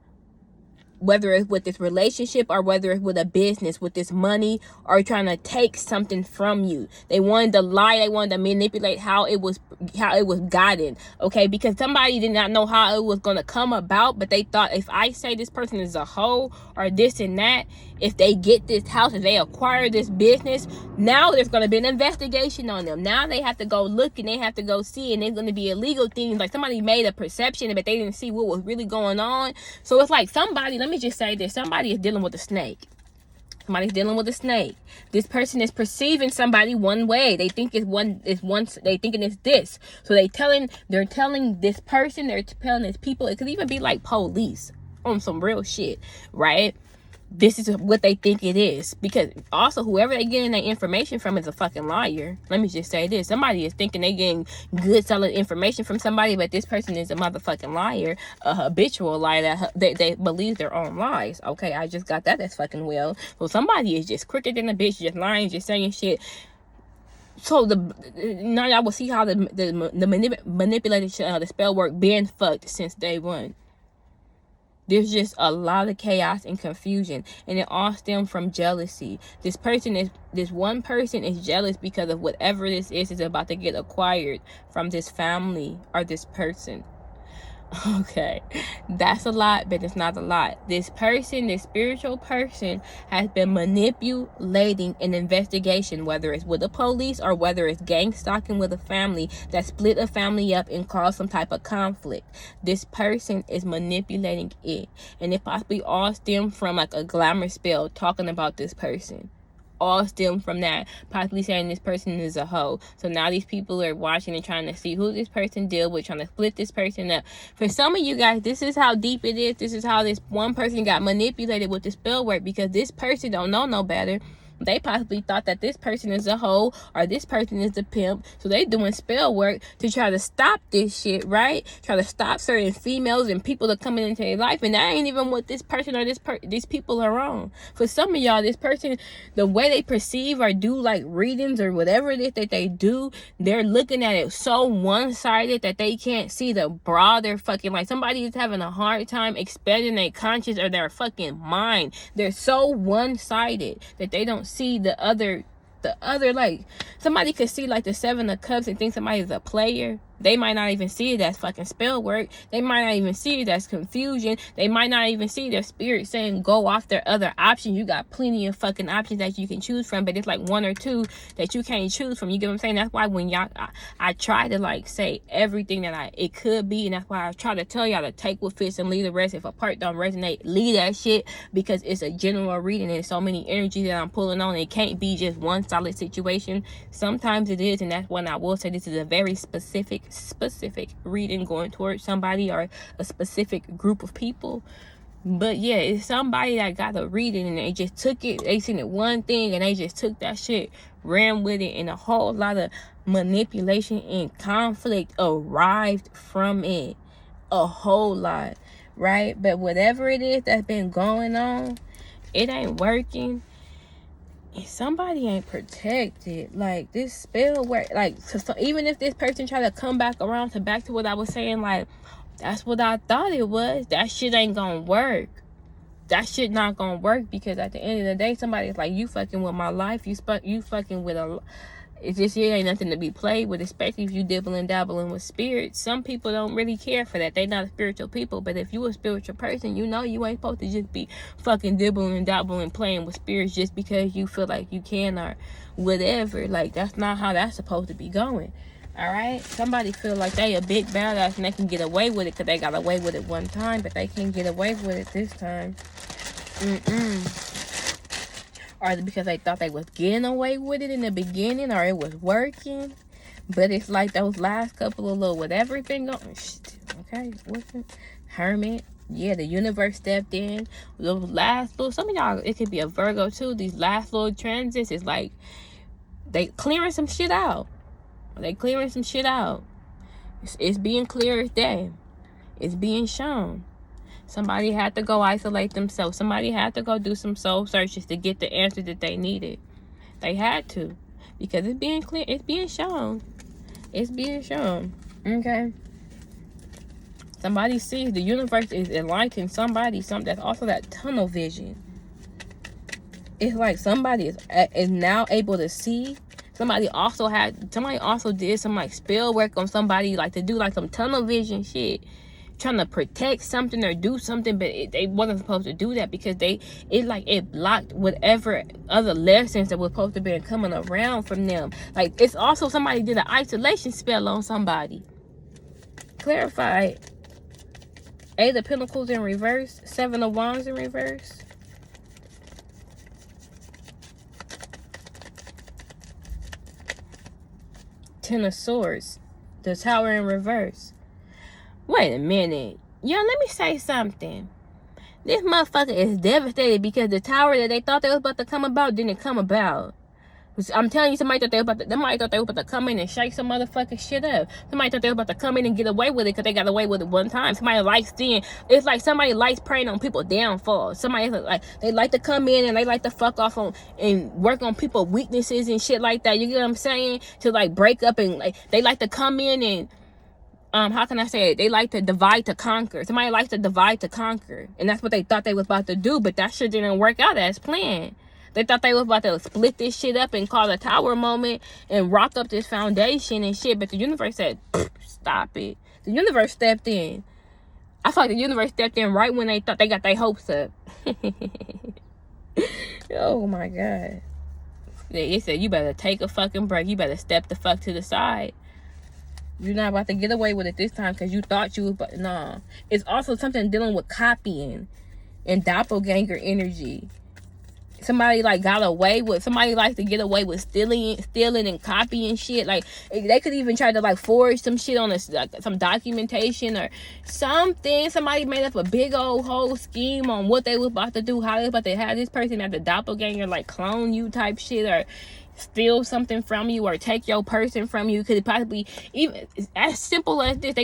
Whether it's with this relationship or whether it's with a business, with this money, or trying to take something from you. They wanted to lie. They wanted to manipulate how it was gotten. Okay, because somebody did not know how it was going to come about, but they thought, if I say this person is a hoe or this and that, if they get this house, if they acquire this business, now there's going to be an investigation on them. Now they have to go look and they have to go see, and there's going to be illegal things. Like, somebody made a perception, but they didn't see what was really going on. So it's like somebody, let me just say this, somebody is dealing with a snake. Somebody's dealing with a snake. This person is perceiving somebody one way. They think they thinking it's this. So they're telling this person, they're telling this people. It could even be like police on some real shit, right? This is what they think it is. Because also, whoever they getting their information from is a fucking liar. Let me just say this. Somebody is thinking they getting good, solid information from somebody, but this person is a motherfucking liar. A habitual liar that they believe their own lies. Okay, I just got that as fucking well. So somebody is just crooked in a bitch, just lying, just saying shit. So now y'all will see how the manipulated the spell work been fucked since day one. There's just a lot of chaos and confusion, and it all stems from jealousy. This one person is jealous because of whatever this is about to get acquired from this family or this person. Okay, that's a lot, but it's not a lot. This person, this spiritual person, has been manipulating an investigation, whether it's with the police or whether it's gang stalking with a family that split a family up and caused some type of conflict. This person is manipulating it, and it possibly all stems from like a glamour spell talking about this person. All stem from that, possibly saying this person is a hoe. So now these people are watching and trying to see who this person deal with, trying to split this person up. For some of you guys, this is how deep it is. This is how this one person got manipulated with the spell work, because this person don't know no better. They possibly thought that this person is a hoe or this person is a pimp. So they doing spell work to try to stop this shit, right? Try to stop certain females and people that coming into their life. And that ain't even what this person or these people are on. For some of y'all, this person, the way they perceive or do like readings or whatever it is that they do, they're looking at it so one-sided that they can't see the broader fucking, like, somebody is having a hard time expanding their conscious or their fucking mind. They're so one-sided that they don't see the other, like, somebody could see like the Seven of Cups and think somebody is a player. They might not even see it as fucking spell work. They might not even see it as confusion. They might not even see their spirit saying go off their other options. You got plenty of fucking options that you can choose from, but it's like one or two that you can't choose from. You get what I'm saying? That's why when y'all, I try to like say everything that it could be, and that's why I try to tell y'all to take what fits and leave the rest. If a part don't resonate, leave that shit, because it's a general reading and so many energies that I'm pulling on. It can't be just one solid situation. Sometimes it is, and that's when I will say this is a very specific reading going towards somebody or a specific group of people. But yeah, it's somebody that got a reading and they just took it. They seen it one thing and they just took that shit, ran with it, and a whole lot of manipulation and conflict arrived from it. A whole lot, right? But whatever it is that's been going on, it ain't working. And somebody ain't protected. Like, this spell work, like, so even if this person try to come back around to back to what I was saying, like, that's what I thought it was, that shit ain't gonna work. That shit not gonna work, because at the end of the day, somebody's like, you fucking with my life, you fucking with a, it's just, it ain't nothing to be played with, especially if you dibbling dabbling with spirits. Some people don't really care for that. They not spiritual people. But if you a spiritual person, you know you ain't supposed to just be fucking dibbling dabbling playing with spirits just because you feel like you can or whatever. Like, that's not how that's supposed to be going. All right? Somebody feel like they a big badass and they can get away with it because they got away with it one time, but they can't get away with it this time. Or because they thought they was getting away with it in the beginning, or it was working. But it's like those last couple of little whatever been going. Okay, what's it? Hermit. Yeah, the universe stepped in. Those last little, some of y'all, it could be a Virgo too. These last little transits, it's like they clearing some shit out. They clearing some shit out. It's being clear as day. It's being shown. Somebody had to go isolate themselves. Somebody had to go do some soul searches to get the answer that they needed. They had to. Because it's being clear. It's being shown. It's being shown. Okay? Somebody sees the universe is enlightening somebody. That's also that tunnel vision. It's like somebody is now able to see. Somebody also did some like spell work on somebody, like to do like some tunnel vision shit, trying to protect something or do something, but they wasn't supposed to do that because it blocked whatever other lessons that were supposed to be coming around from them. Like, it's also somebody did an isolation spell on somebody. Clarify. Eight of Pentacles in reverse, Seven of Wands in reverse. Ten of Swords, the Tower in reverse. Wait a minute. Y'all, let me say something. This motherfucker is devastated because the tower that they thought they was about to come about didn't come about. I'm telling you, somebody thought they were about to come in and shake some motherfucking shit up. Somebody thought they were about to come in and get away with it because they got away with it one time. Somebody likes seeing, it's like somebody likes preying on people's downfall. Somebody like, they like to come in and they like to fuck off on and work on people's weaknesses and shit like that. You get what I'm saying? To like break up and like, they like to come in and how can I say it? They like to divide to conquer. Somebody likes to divide to conquer. And that's what they thought they was about to do, but that shit didn't work out as planned. They thought they was about to split this shit up and call a tower moment and rock up this foundation and shit. But the universe said, stop it. The universe stepped in. I feel like the universe stepped in right when they thought they got their hopes up. Oh my God. They said, you better take a fucking break. You better step the fuck to the side. You're not about to get away with it this time because you thought you was, but nah. It's also something dealing with copying and doppelganger energy. Somebody like got away with, somebody likes to get away with stealing and copying shit. Like, they could even try to like forge some shit on some documentation or something. Somebody made up a big old whole scheme on what they was about to do, how they was about to have this person at the doppelganger like clone you type shit, or steal something from you, or take your person from you. Could possibly, even as simple as this,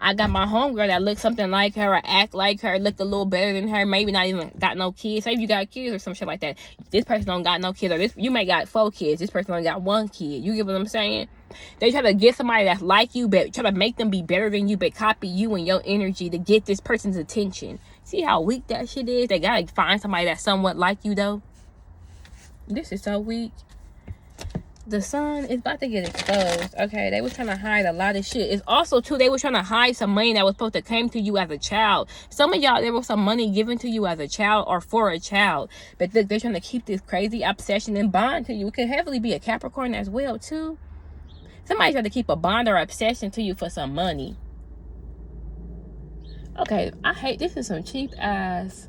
I got my homegirl that looks something like her or act like her, look a little better than her, maybe not even got no kids. Say if you got kids or some shit like that, this person don't got no kids, or this, you may got 4 kids, this person only got 1 kid. You get what I'm saying? They try to get somebody that's like you, but try to make them be better than you, but copy you and your energy to get this person's attention. See how weak that shit is? They gotta find somebody that's somewhat like you though. This is so weak. The sun is about to get exposed. Okay, they were trying to hide a lot of shit. It's also too, they were trying to hide some money that was supposed to come to you as a child. Some of y'all, there was some money given to you as a child or for a child, but they're trying to keep this crazy obsession and bond to you. It could heavily be a Capricorn as well too. Somebody trying to keep a bond or obsession to you for some money. Okay, I hate, this is some cheap ass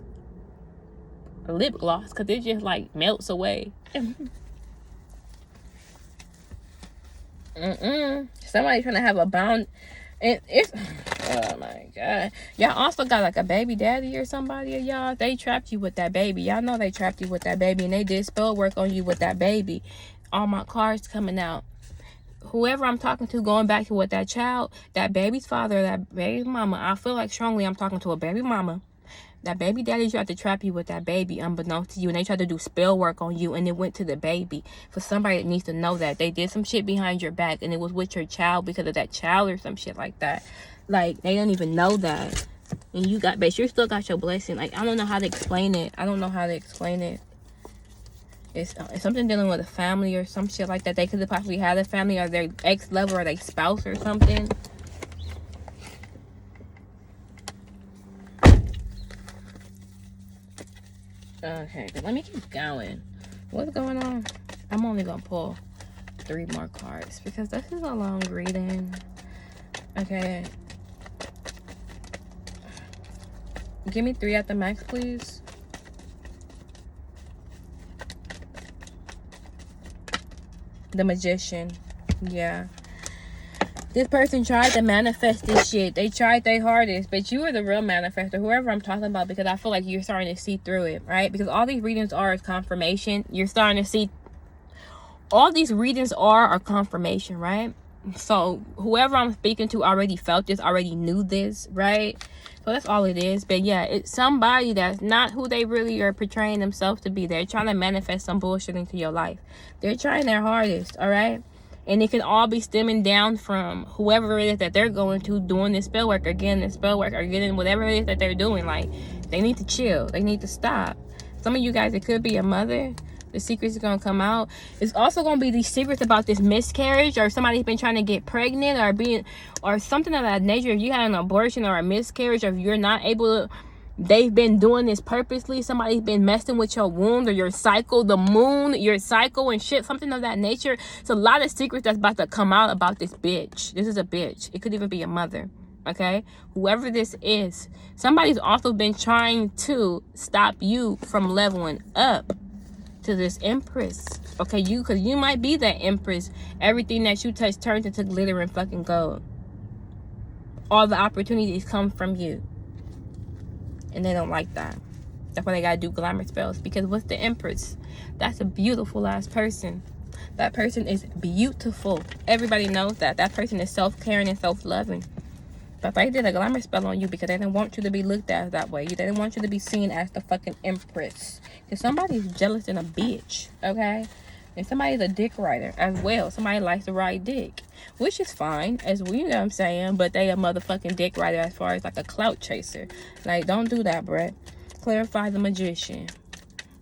lip gloss because it just like melts away. Somebody trying to have a bond, and it's, Oh my God. Y'all also got like a baby daddy or somebody of y'all. They trapped you with that baby. Y'all know they trapped you with that baby, and they did spell work on you with that baby. All my cards coming out. Whoever I'm talking to, going back to with that child, that baby's father, that baby mama, I feel like strongly I'm talking to a baby mama. That baby daddy tried to trap you with that baby unbeknownst to you, and they tried to do spell work on you, and it went to the baby. For somebody that needs to know that they did some shit behind your back, and it was with your child because of that child or some shit like that. Like, they don't even know that, and you got, but you still got your blessing. Like, I don't know how to explain it. It's something dealing with a family or some shit like that. They could have possibly had a family, or their ex-lover, or their spouse or something. Okay, let me keep going. What's going on? I'm only gonna pull 3 more cards because this is a long reading. Okay. Give me 3 at the max, please. The Magician. Yeah. This person tried to manifest this shit. They tried their hardest, but you are the real manifestor, whoever I'm talking about, because I feel like you're starting to see through it, right? Because all these readings are confirmation. You're starting to see all these readings are confirmation, right? So whoever I'm speaking to already felt this, already knew this, right? So that's all it is. But yeah, it's somebody that's not who they really are portraying themselves to be. They're trying to manifest some bullshit into your life. They're trying their hardest, all right? And it can all be stemming down from whoever it is that they're going to doing this spell work, or getting this spell work, or getting whatever it is that they're doing. Like, they need to chill. They need to stop. Some of you guys, it could be a mother. The secrets are going to come out. It's also going to be these secrets about this miscarriage, or somebody's been trying to get pregnant, or something of that nature. If you had an abortion or a miscarriage, or if you're not able to, they've been doing this purposely. Somebody's been messing with your womb or your cycle, the moon, your cycle and shit, something of that nature. It's a lot of secrets that's about to come out about this bitch. This is a bitch. It could even be a mother. Okay, whoever this is, somebody's also been trying to stop you from leveling up to this Empress. Okay, because you might be that Empress. Everything that you touch turns into glitter and fucking gold. All the opportunities come from you, and they don't like that. That's why they gotta do glamour spells. Because what's the Empress? That's a beautiful ass person. That person is beautiful. Everybody knows that. That person is self-caring and self-loving. But they did a glamour spell on you because they didn't want you to be looked at that way. They didn't want you to be seen as the fucking Empress. Because somebody's jealous and a bitch, okay? And somebody's a dick rider as well. Somebody likes to ride dick, which is fine, as we, you know what I'm saying. But they a motherfucking dick rider as far as like a clout chaser. Like, don't do that, bruh. Clarify the Magician.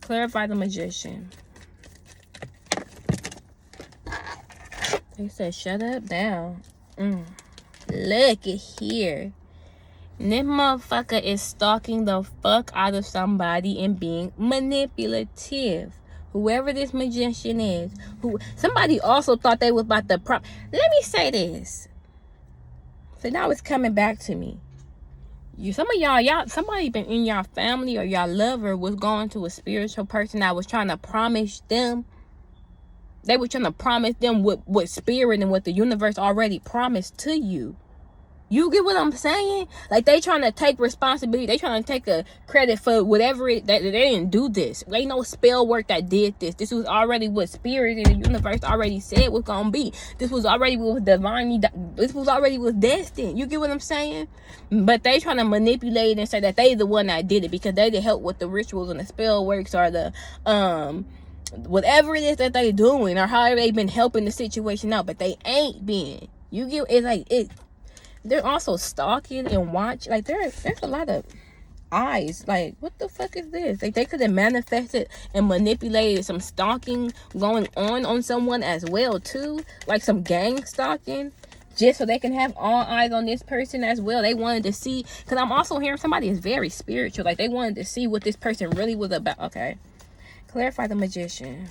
Clarify the Magician. They said, shut up now. Look at here. This motherfucker is stalking the fuck out of somebody and being manipulative. Whoever this magician is, somebody also thought they was about to let me say this. So now it's coming back to me. Some of y'all, somebody been in y'all family or y'all lover was going to a spiritual person that was trying to promise them. They were trying to promise them what spirit and what the universe already promised to you. You get what I'm saying? Like, they trying to take responsibility. They trying to take a credit for whatever that they didn't do this. They no spell work that did this. This was already what spirit and the universe already said was gonna be. This was already what divinely. This was already was destined. You get what I'm saying? But they trying to manipulate and say that they the one that did it because they did help with the rituals and the spell works or the whatever it is that they doing or however they been helping the situation out. But they ain't been. You get it's like it. They're also stalking and watch. Like, there's a lot of eyes. Like, what the fuck is this? Like, they could have manifested and manipulated some stalking going on someone as well, too. Like, some gang stalking. Just so they can have all eyes on this person as well. They wanted to see. Because I'm also hearing somebody is very spiritual. Like, they wanted to see what this person really was about. Okay. Clarify the Magician.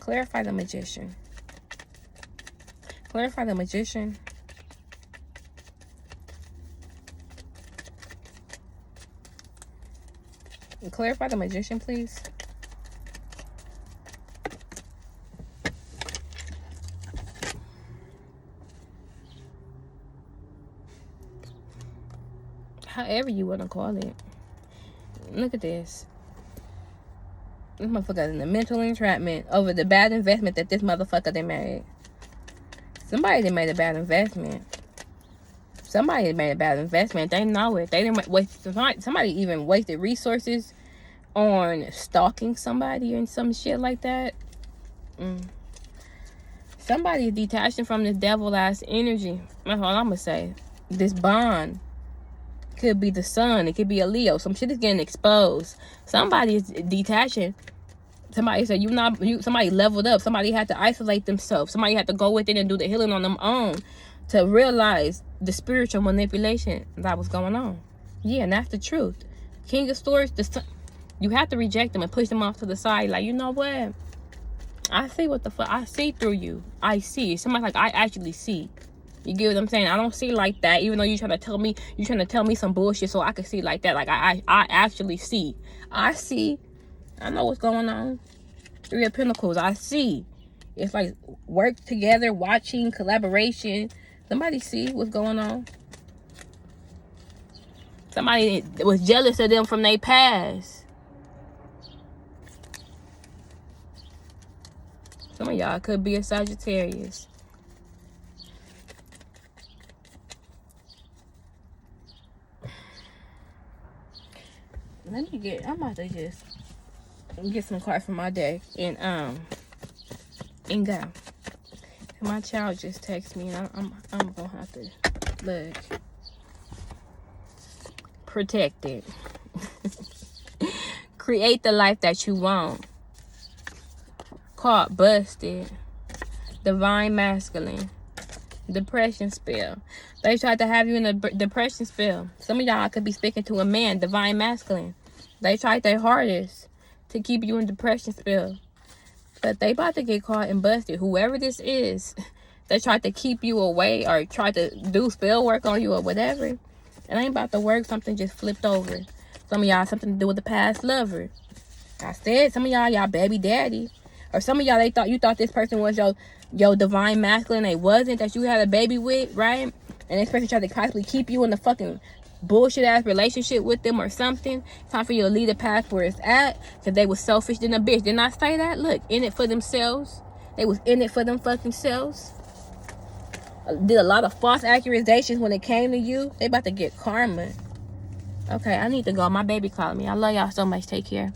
Clarify the Magician. Clarify the Magician. Clarify the Magician, please. however you want to call it. Look at this. This motherfucker in the mental entrapment over the bad investment that this motherfucker they made. Somebody made a bad investment. Somebody made a bad investment. They know it. They didn't waste. Somebody even wasted resources on stalking somebody and some shit like that. Somebody is detaching from this devil ass energy. That's all I'm gonna say. This bond could be the sun. It could be a Leo. Some shit is getting exposed. Somebody is detaching. Somebody said somebody leveled up. Somebody had to isolate themselves. Somebody had to go within and do the healing on their own to realize the spiritual manipulation that was going on. Yeah, and that's the truth. King of Swords, you have to reject them and push them off to the side. Like, you know what? I see what the fuck. I see through you. I see. Somebody like, I actually see. You get what I'm saying? I don't see like that. Even though you're trying to tell me some bullshit so I can see like that. Like, I actually see. I see. I know what's going on. Three of Pentacles. I see. It's like work together, watching, collaboration. Somebody see what's going on. Somebody was jealous of them from their past. Some of y'all could be a Sagittarius. Let me get, I'm about to just get some cards for my deck and go. My child just texted me and I'm gonna have to look. Protect it. Create the life that you want. Caught busted. Divine masculine. Depression spell. They tried to have you in a depression spell. Some of y'all could be speaking to a man, divine masculine. They tried their hardest to keep you in depression spell. But they about to get caught and busted. Whoever this is, they tried to keep you away or tried to do spell work on you or whatever. It ain't about to work. Something just flipped over. Some of y'all something to do with the past lover. I said some of y'all baby daddy. Or some of y'all you thought this person was your divine masculine. They wasn't, that you had a baby with, right? And this person tried to possibly keep you in the fucking bullshit ass relationship with them or something. Time for you to leave the path where it's at. Because they was selfish than a bitch. Didn't I say that? Look, in it for themselves. They was in it for them fucking selves. Did a lot of false accusations when it came to you. They about to get karma. Okay, I need to go. My baby called me. I love y'all so much. Take care.